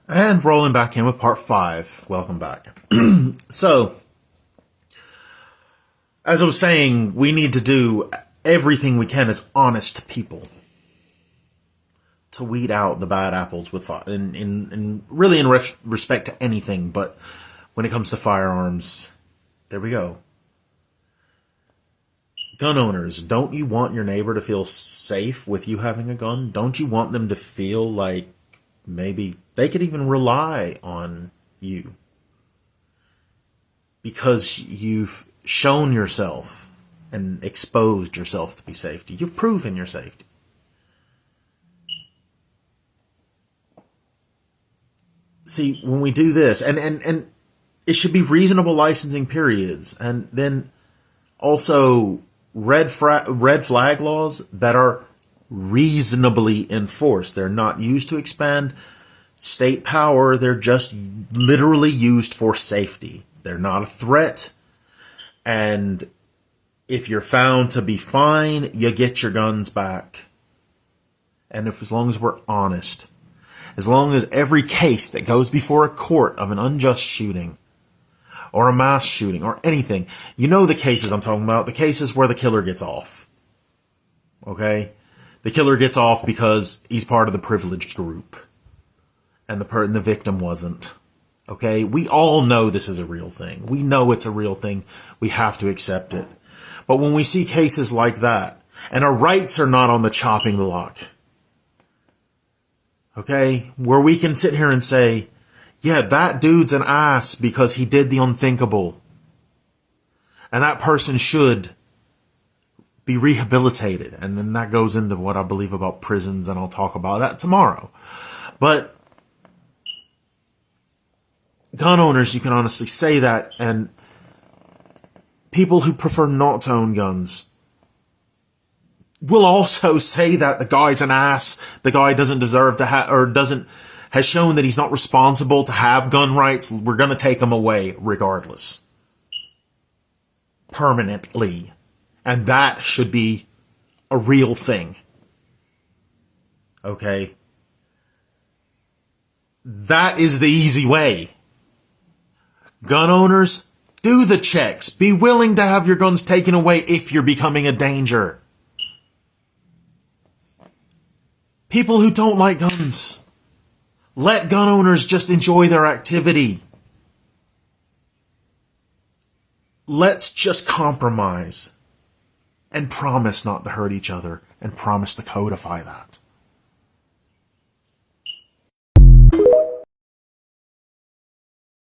And rolling back in with part 5. Welcome back. So, as I was saying, we need to do everything we can as honest people to weed out the bad apples with really in respect to anything, but when it comes to firearms, there we go. Gun owners, don't you want your neighbor to feel safe with you having a gun? Don't you want them to feel like maybe they could even rely on you because you've shown yourself and exposed yourself to be safety? You've proven your safety. See, when we do this, and it should be reasonable licensing periods, and then also red flag laws that are reasonably enforced. They're not used to expand state power. They're just literally used for safety. They're not a threat. And if you're found to be fine, you get your guns back. And as long as we're honest, as long as every case that goes before a court of an unjust shooting or a mass shooting or anything, you know the cases I'm talking about, the cases where the killer gets off. Okay? The killer gets off because he's part of the privileged group and the victim wasn't. Okay? We all know this is a real thing. We know it's a real thing. We have to accept it. But when we see cases like that, and our rights are not on the chopping block, okay, where we can sit here and say, yeah, that dude's an ass because he did the unthinkable. And that person should be rehabilitated. And then that goes into what I believe about prisons, and I'll talk about that tomorrow. But gun owners, you can honestly say that, and people who prefer not to own guns will also say that the guy's an ass, the guy doesn't deserve to have, or has shown that he's not responsible to have gun rights. We're going to take them away regardless. Permanently. And that should be a real thing. Okay? That is the easy way. Gun owners, do the checks. Be willing to have your guns taken away if you're becoming a danger. People who don't like guns, let gun owners just enjoy their activity. Let's just compromise and promise not to hurt each other and promise to codify that.